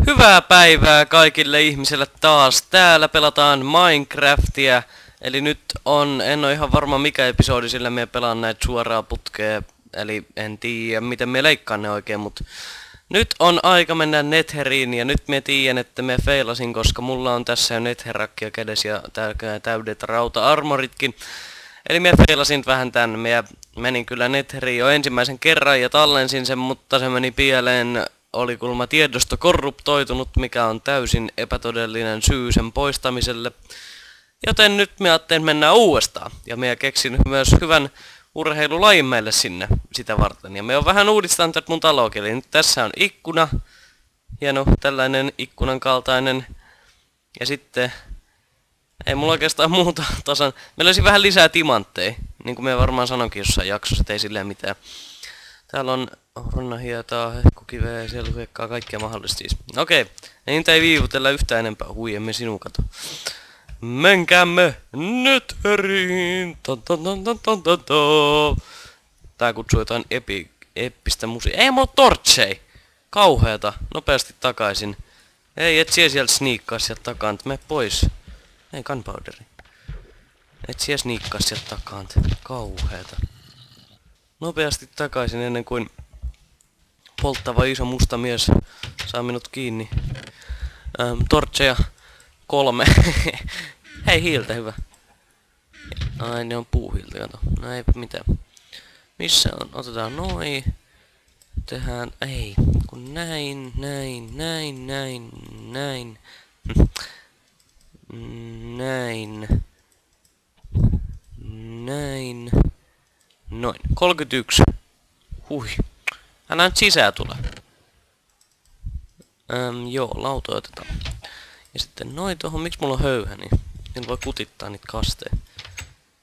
Hyvää päivää kaikille ihmisille taas. Täällä pelataan Minecraftia. Eli nyt en oo ihan varma mikä episodi, sillä me pelaan näitä suoraa putkea. Eli en tiedä miten me leikkaan ne oikein, mut nyt on aika mennä Netheriin ja nyt me tiedän, että me feilasin, koska mulla on tässä jo Netherrakkia kädessä ja täydet rauta-armoritkin. Eli me feilasin vähän tän. Me menin kyllä Netheriin jo ensimmäisen kerran ja tallensin sen, mutta se meni pieleen. Oli kuulemma tiedosto korruptoitunut, mikä on täysin epätodellinen syy sen poistamiselle. Joten nyt me ajattelin mennä uudestaan. Ja me keksin myös hyvän urheilulajin meille sinne sitä varten. Ja me on vähän uudistanut tätä mun taloakin. Eli nyt tässä on ikkuna. Hieno tällainen ikkunan kaltainen. Ja sitten ei mulla oikeastaan muuta tasan. Meillä olisi vähän lisää timantteja. Niin kuin me varmaan sanonkin jossain jaksossa, et ei silleen mitään. Täällä on ronnahietaa, hehkukiveä, siellä hyökkää kaikkea mahdollista siis. Okei, niitä ei viivutella yhtään enempää. Hui, emme sinun kato. Menkäämme Netheriin. Tää kutsuu jotain eppistä musiikkia. Ei mulla torchei! Kauheeta. Nopeasti takaisin. Ei, et sieltä sniikkaa sieltä takaan. Mene pois. Ei, gunpowderi. Et siellä sniikkaa sieltä takaan. Kauheeta. Nopeasti takaisin ennen kuin polttava iso musta mies saa minut kiinni. Torcheja 3. Hei, hiiltä hyvä. Ai, ne on puuhiiltä, kato. No eipä mitään. Missä on? Otetaan noin. Tehdään, ei. Kun näin. Näin. Noin. 31. Hui. Älä nyt sisään tule. Joo, lautoja otetaan. Ja sitten noin tohon. Miksi mulla on höyhä, niin niillä voi kutittaa niitä kasteja.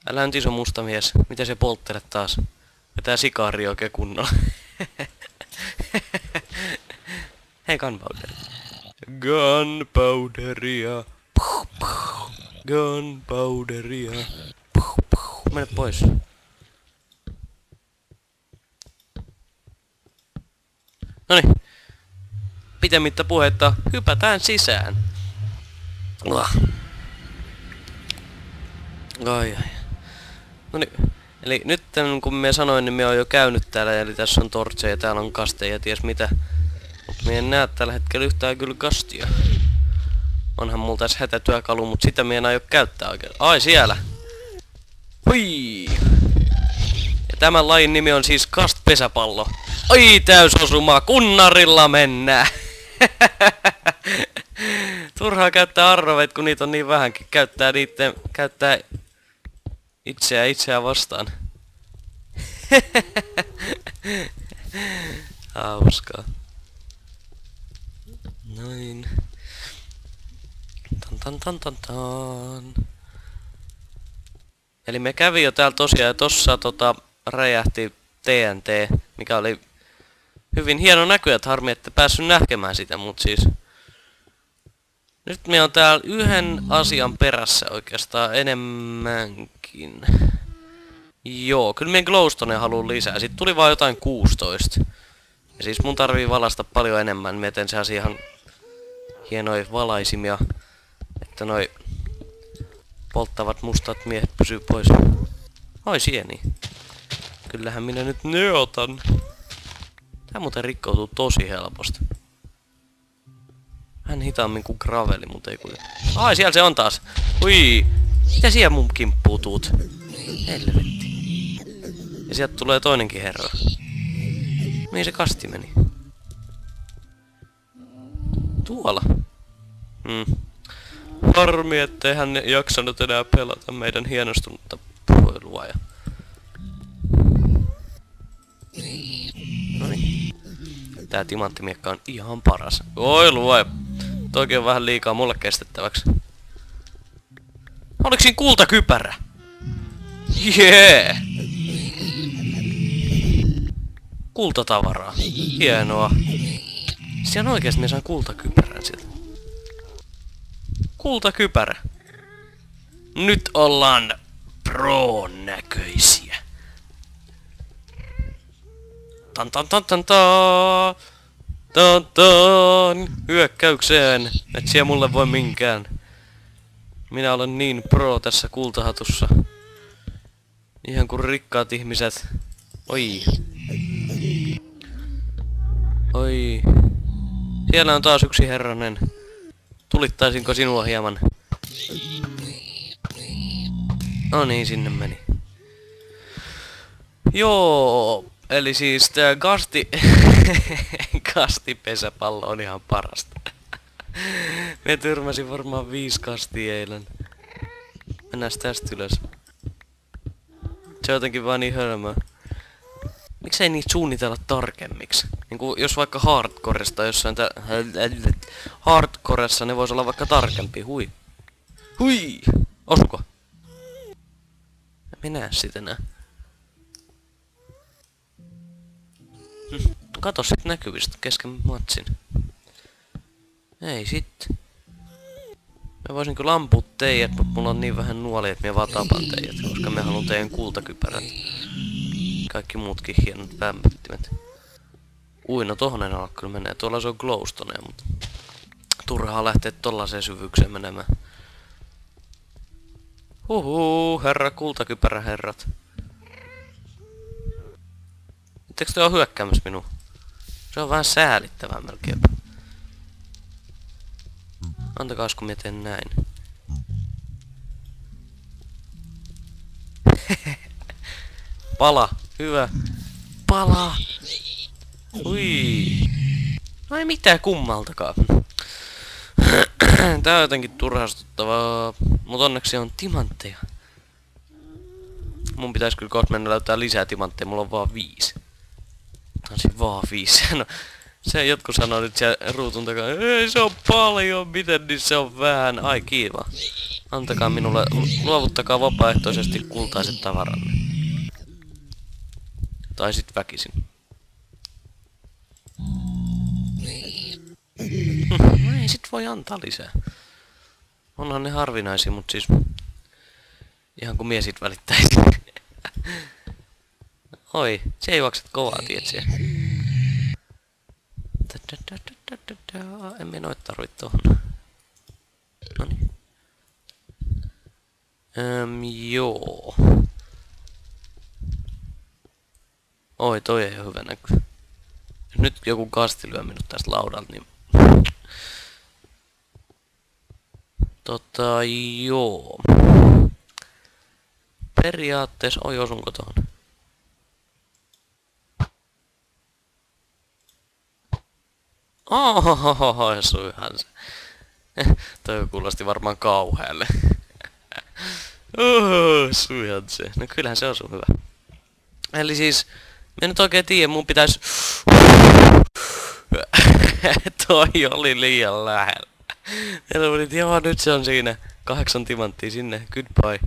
Älä nyt iso musta mies. Mitä se polttelet taas? Vetää sikaari oikein kunnolla. Hei, gunpowderi. Gunpowderia. Gunpowderia. Mene pois. Noniin. Pitemmittä puhetta, hypätään sisään. Ai. Noniin. Eli nyt kun me sanoin, niin me oon jo käynyt täällä, eli tässä on torcheja, täällä on kasteja ja ties mitä. Mut me en näe tällä hetkellä yhtään kyllä kastia. Onhan mulla tässä hätätyökalu, mut sitä me en aio käyttää oikein. Ai, siellä! Hui! Ja tämän lajin nimi on siis kast-pesäpallo. Ai, täysosuma, kunnarilla mennään! Turhaa käyttää arroveet, kun niitä on niin vähänkin. Käyttää itseään vastaan. Hauskaa. Noin. Tan. Eli me kävi jo täällä tosiaan ja tossa räjähti TNT, mikä oli hyvin hieno näky, että harmi, että päässyt näkemään sitä, mut siis nyt me on täällä yhden asian perässä oikeastaan enemmänkin. Joo, kyllä minä glowstone haluan lisää. Sitten tuli vaan jotain 16. Ja siis mun tarvii valasta paljon enemmän. Mä teen sellaisia ihan hienoja valaisimia, että noi polttavat mustat miehet pysyy pois. Oi, sieni. Kyllähän minä nyt ne otan. Tää muuten rikkoutuu tosi helposti. Vähän hitaammin kuin graveli, mutta ei kuitenkaan. Ai, siellä se on taas. Hui. Mitä siellä mun kimppuu tuut? Helvetti. Ja sieltä tulee toinenkin herra. Mihin se kasti meni? Tuolla. Harmi, ettei hän jaksanut enää pelata meidän hienostunutta puhelua. Noniin. Tää timanttimiekka on ihan paras. Oi luoja. Toikin on vähän liikaa mulle kestettäväksi. Oliko siinä kultakypärä? Jee! Kultatavaraa. Hienoa. Siellä oikeesti me saan kultakypärän sieltä. Kultakypärä. Nyt ollaan pro-näköisiä. Tonton! Hyökkäykseen! Et siellä mulle voi minkään. Minä olen niin pro tässä kultahatussa. Ihan kuin rikkaat ihmiset. Oi. Oi. Siellä on taas yksi herranen. Tulittaisinko sinua hieman? No niin, sinne meni. Joo, eli siis tää kastipesäpallo on ihan parasta. Me törmäsin varmaan 5 kastia eilen. Mennään tästä ylös. Se on jotenkin vaan niin hölmöä. Miksei niitä suunnitella tarkemmiksi? Niinku jos vaikka hardcoresta jossain hardcoressa ne vois olla vaikka tarkempi. Hui. Hui! Osuko? En näe sit enää. Kato sit näkyvistä kesken matsin. Ei sit. Mä voisin kyllä ampua teidät, mutta mulla on niin vähän nuolia, että mä vaan tapan teidät, koska mä haluan teidän kultakypärät. Kaikki muutkin hienot vämpyttimet. Ui, no tohon en ala kyllä menee. Tuolla se on glowstone, mutta turhaa lähteä tollaiseen syvyykseen menemään. Herra kultakypärä herrat. Etteikö te oo hyökkäämässä minua? Se on vähän säälittävää melkeinpä. Antakaas kun mä teen näin. Pala! Hyvä! Pala! Ui! No ei mitään kummaltakaan. Tää on jotenkin turhastuttavaa. Mut onneksi on timantteja. Mun pitäis kyllä kohta mennä löytää lisää timantteja, mulla on vaan 5. Taisin vaan 5. No, se jotkut sanoo nyt siellä ruutun takaa, ei se on paljon, miten niin se on vähän. Ai kiiva. Antakaa minulle, luovuttakaa vapaaehtoisesti kultaiset tavaranne. Tai sit väkisin. No ei sit voi antaa lisää. Onhan ne harvinaisia, mut siis ihan kun mies sit välittäisi. Oi, se juokset kovaa, tietsä. En minä noit tarvii tohon. Noniin. Joo. Oi, toi ei oo hyvä näky. Nyt joku kasti lyö minut tästä laudalta, niin joo. Periaatteessa, oi osunko tohon? Ohohoho, suihan se. Toi kuulosti varmaan kauhealle. Suihan se. No kyllähän se osuu hyvä. Eli siis, mä nyt oikein tiedä, mun pitäis... Toi oli liian lähellä. Joo, nyt se on siinä. 8 timanttia sinne. Goodbye.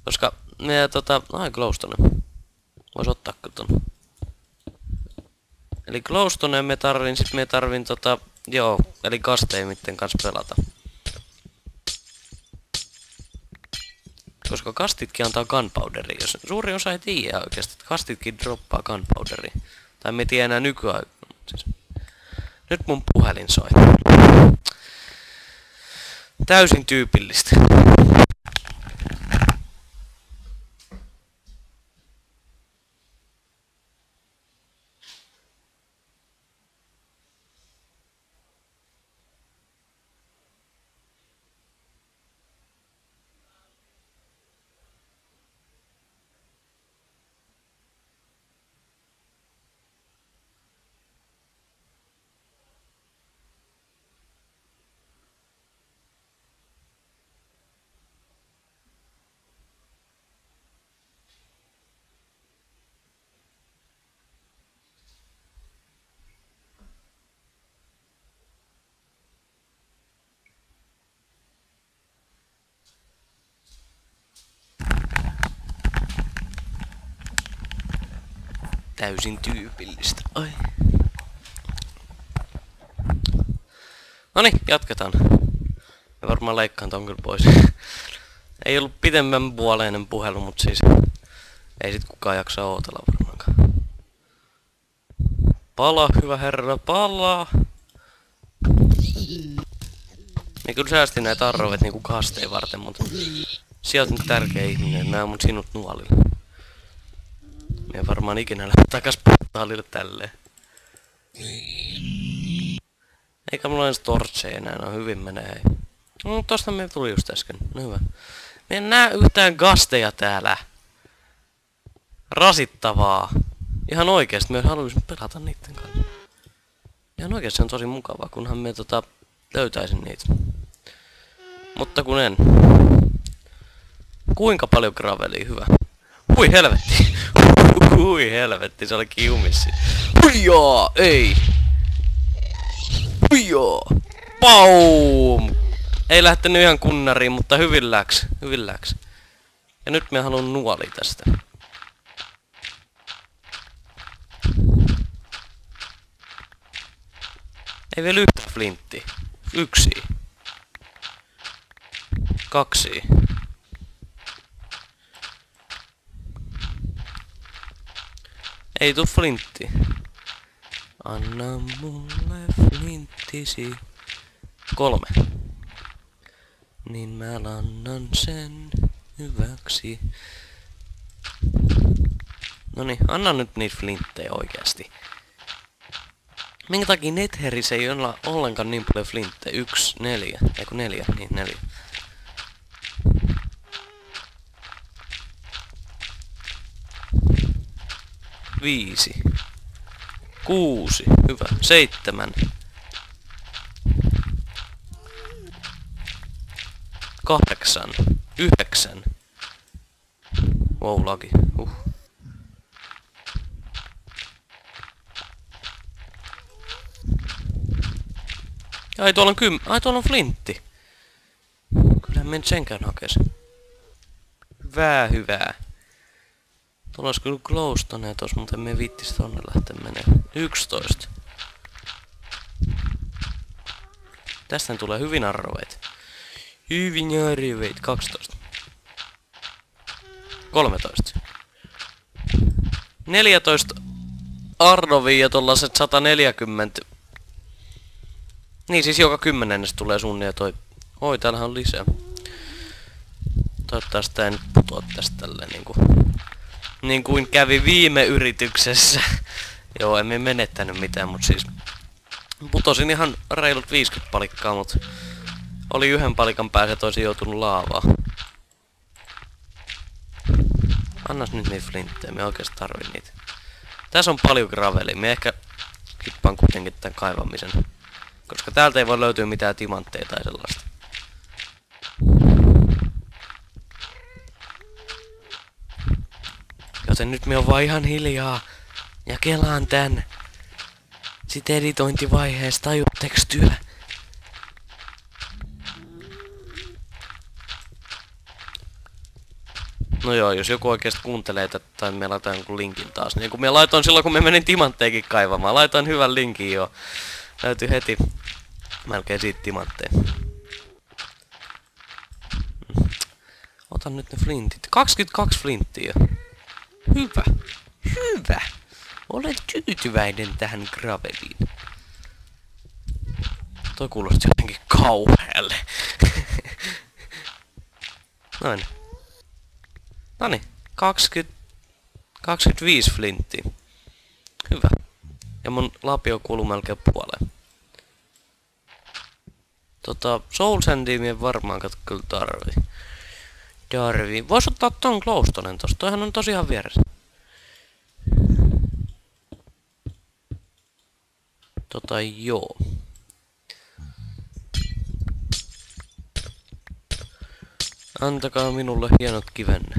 Koska me ai glowstone. Vois ottaa kyllä ton. Eli glowstone me tarvin, sit me tarvin joo, eli kasteimitten kanssa pelata. Koska kastitkin antaa gunpowderia, jos suuri osa ei tiedä oikeesti, että kastitkin droppaa gunpowderia. Tai me tiedä enää nykyään. Siis. Nyt mun puhelin soi. Täysin tyypillistä. Täysin tyypillistä. Ai. Noni, jatketaan. Ja varmaan leikkaan ton kyllä pois. Ei ollut pitemmän puoleinen puhelu, mut siis ei sit kukaan jaksa ootella varmaankaan. Pala, hyvä herra, pala! Me kyllä säästin näitä arrovet niinku kasteen varten, mutta sieltä nyt tärkeä ihminen, mä mun sinut nuolille. Me ei varmaan ikinä lähde takas portaalille tälleen. Eikä mulla edes tortseja enää, no hyvin menee. No tosta me tuli just äsken, no hyvä. Me en näe yhtään gasteja täällä. Rasittavaa. Ihan oikeesti, me haluaisin pelata niitten kanssa. Ihan oikeesti se on tosi mukavaa, kunhan me löytäisin niitä. Mutta kun en. Kuinka paljon gravelia, hyvä. Hui helvetti. Hui helvetti, se oli kiumissi. Huijaa, ei. Huijaa. Paum. Ei lähtenyt ihan kunnariin, mutta hyvin läks. Hyvin läks. Ja nyt me haluan nuoli tästä. Ei vielä yhtä flinttiä. 1. 2. Ei tuu flintti. Anna mulle flinttisi. 3. Niin mä annan sen hyväksi. Noniin, anna nyt niitä flinttejä oikeasti. Minkä takia Netherissä ei olla ollenkaan niin paljon flinttejä? 1, 4. Eiku 4, niin 4. Viisi. 6. Hyvä. 7. 8. 9. Wow, lagi. Ai tuolla on ai tuolla on flintti. Kyllähän me nyt senkään hakes. Hyvää, hyvää. Tuolla olisi kyllä glowstoneja tossa, mutta emme viittis tonne lähteä menee. 11. Tästä tulee hyvin arroveita. Hyvin arroveita. 12. 13. 14 arrovia ja tollaset 140. Niin siis joka 10 tulee sunnia toi. Oi, täällähän on lisää. Toivottavasti tää ei nyt putoa tästä tälleen niin kuin kävi viime yrityksessä. Joo, emme menettänyt mitään, mut siis putosin ihan reilut 50 palikkaa, mut oli yhden palikan päässä, että olisin joutunut laavaa. Annas nyt niitä flinttejä, me oikeesti tarvii niitä. Tässä on paljon gravelia, me ehkä kippaan kuitenkin tän kaivamisen. Koska täältä ei voi löytyä mitään timantteja tai sellaista. Joten nyt me on vaan ihan hiljaa. Ja kelaan tän. Sitten editointivaiheessa, tajutteks työ? No joo, jos joku oikeesti kuuntelee tätä, tai me laitetaan jonkun linkin taas. Niin kun me laitoin silloin, kun me menin timantteikin kaivamaan. Laitoin hyvän linkin jo. Löytyi heti melkein siitä timantteja. Otan nyt ne flintit. 22 flinttiä. Hyvä. Hyvä. Olen tyytyväinen tähän graveliin. Toi kuulosti jotenkin kauhealle. Noin. Noniin. 25 flinttiä. Hyvä. Ja mun lapio kuuluu melkein puoleen. Soul Sandia mie varmaan kyllä tarvii. Vois ottaa ton glowstonen tosta, toihan on tosiaan vieressä. Joo. Antakaa minulle hienot kivenne.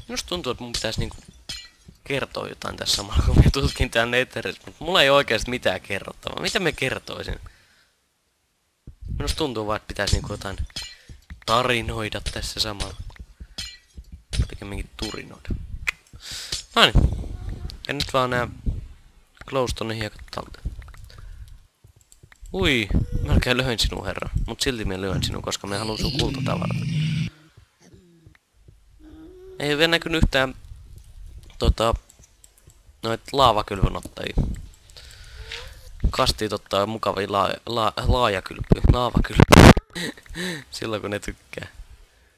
Minusta tuntuu, että mun pitäisi niinku kertoa jotain tässä samalla, kun me tutkin täällä Netherissä, mutta mulla ei oikeesti mitään kerrottavaa. Mitä me kertoisin? Minusta tuntuu vaan, että pitäisi niinku jotain tarinoida tässä samalla. Pikemminkin turinoida. Noin. Ja nyt vaan nää glowstone hiekat talteen. Ui, melkein löin sinun herra. Mut silti minä lyön sinun, koska me haluan sun kultatavarat. Ei vielä näkynyt yhtään noit laavakylvynottajia. Kastit ottaa mukavia laajakylpyjä. Laavakylpyjä. Silloin kun ne tykkää.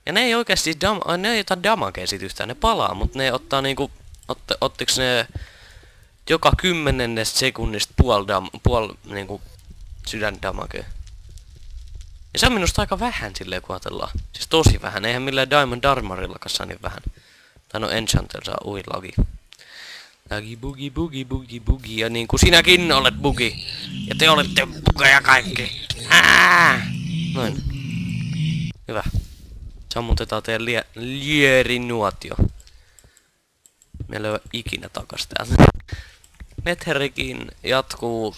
Ja ne ei oikeesti ne ei ota damagea sit yhtään. Ne palaa, mut ne ottaa niinku... Ottiks ne... Joka 10 sekunnista puol niinku... sydändamagea. Ja se on minusta aika vähän silleen kun ajatellaan. Siis tosi vähän. Eihän millään Diamond Armorillakaan saa niin vähän. Tai no Enchanter saa lagi. Lagi bugi bugi bugi bugi. Ja niin kuin sinäkin olet bugi. Ja te olette bugeja kaikki. Noin. Hyvä. Sammutetaan teidän lierinuotio. Me löydä ikinä takas täältä. Netherikin jatkuu...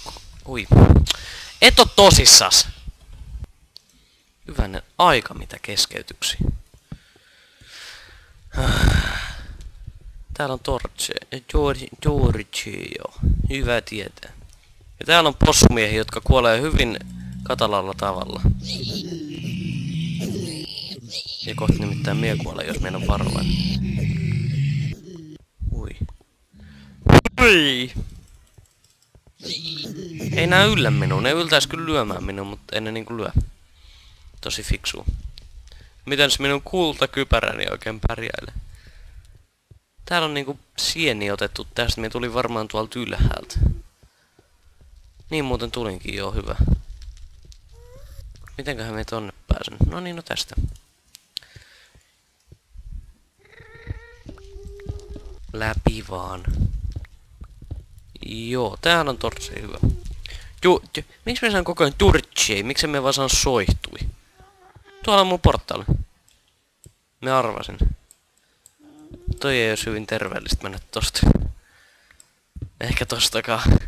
Ui. Et oo tosissas! Hyvänen aika mitä keskeytyksiä. Täällä on Torche, joo. Hyvä tietää. Ja täällä on possumiehiä, jotka kuolee hyvin katalalla tavalla. Ja kohta nimittäin mie kuolee, jos meidän on varovainen. Ui. Ui! Ei nää yllä minua. Ne yltäis kyllä lyömään minua, mutta ei ne niinku lyö. Tosi fiksua. Mitäs minun kultakypäräni oikein pärjäilee? Täällä on niinku sieni otettu tästä. Me tuli varmaan tuolta ylhäältä. Niin muuten tulinkin, joo hyvä. Mitenköhän me tonne pääsen? No niin, no tästä. Läpi vaan. Joo, täällä on Torche hyvä. Miksi me saan koko ajan Torche? Miksi me vaan saan soihtui? Tuolla on mun portaali. Me arvasin. Toi ei olisi hyvin terveellistä mennä tosta. Ehkä tostakaan.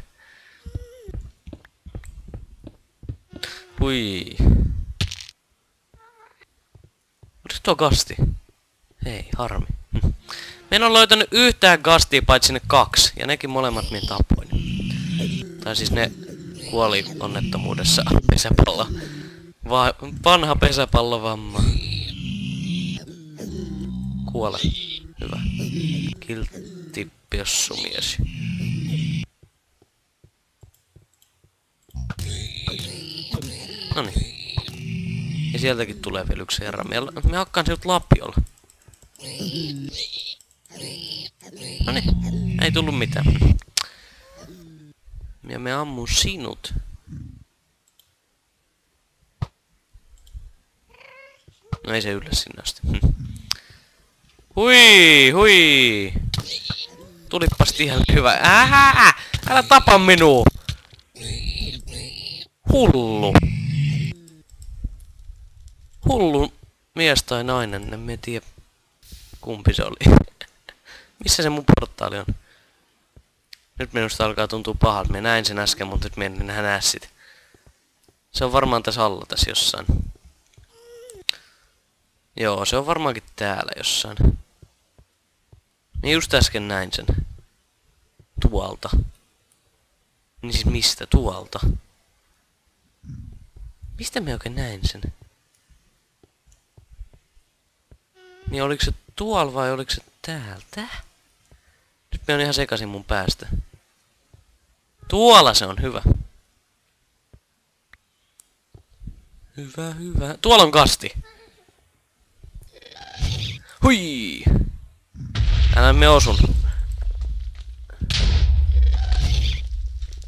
Hui. Oliko tuo gasti? Ei, harmi. Me en ole löytänyt yhtään gastia paitsi ne 2. Ja nekin molemmat minä tapoin. Tai siis ne kuoli onnettomuudessa pesäpallo. Vanha pesäpallovamma. Kuole. Hyvä. Kiltti pessumies. Noniin. Ja sieltäkin tulee vielä yksi herra. Me hakkaan sinut lapiolla. Noniin. Ei tullut mitään. Ja me ammun sinut. No ei se yllä sinne asti. Hui, hui. Tulipas ihan hyvä. Älä tapa minua. Hullu. Hullu mies tai nainen, en tiedä kumpi se oli. Missä se mun portaali on? Nyt minusta alkaa tuntua pahalta. Minä näin sen äsken, mutta nyt minä en näe sitä. Se on varmaan tässä alla tässä jossain. Joo, se on varmaankin täällä jossain. Minä just äsken näin sen. Tuolta. Niin siis mistä? Tuolta. Mistä minä oikein näin sen? Niin oliko se tuolla vai oliko se täältä? Nyt minä on ihan sekaisin mun päästä. Tuolla se on, hyvä. Hyvä, hyvä. Tuolla on kasti. Hui! Älä me osun.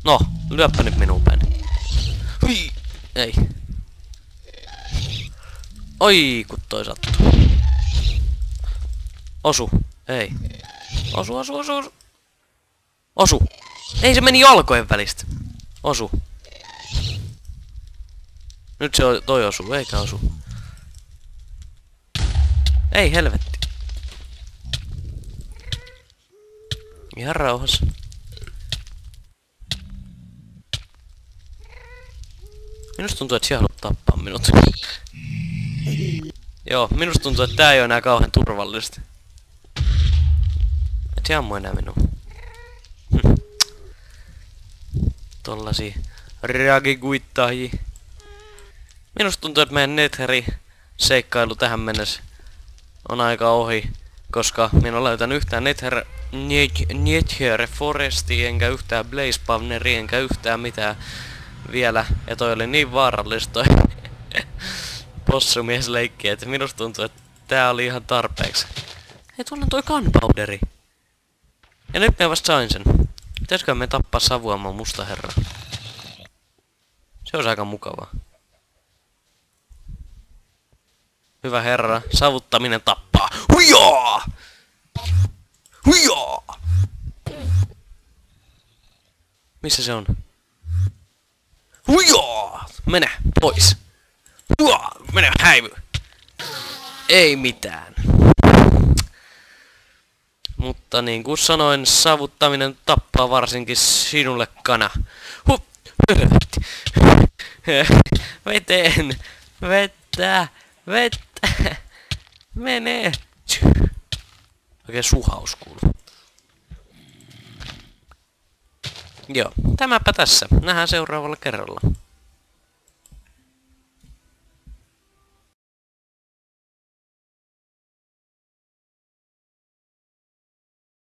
No, lyöppä nyt minun päin. Hui! Ei. Oi, kun toi sattuu. Osu. Ei. Osu, osu, osu, osu. Osu. Ei, se meni jalkojen välistä. Osu. Nyt se toi osu, eikä osu. Ei, helvetti. Ihan rauhassa. Minusta tuntuu, että sinä haluat tappaa minut. Joo, minusta tuntuu, että tää ei oo enää kauhean turvallista. Et se ammu enää minua. Tollasi Ragiguittaji. Minusta tuntuu, että meidän Netheri-seikkailu tähän mennessä on aika ohi, koska minä en löytänyt yhtään Nether Forestia, enkä yhtään Blaze Spawneria, enkä yhtään mitään vielä. Ja toi oli niin vaarallista toi possumiesleikki, että minusta tuntuu, että tää oli ihan tarpeeksi. Hei, tuolla on toi gunpowderi. Ja nyt me vasta sain sen. Pitäisikö me tappaa savuamaan musta herra? Se olisi aika mukavaa. Hyvä herra, savuttaminen tappaa. Huijaa! Huijaa! Missä se on? Huijaa! Mene pois! Huijaa! Mene häivy! Ei mitään. Mutta niin kuin sanoin, savuttaminen tappaa varsinkin sinulle kana. Veteen! Vettä! Vettä! Mene! Oikein suhaus kuuluu. Joo, tämäpä tässä. Nähdään seuraavalla kerralla.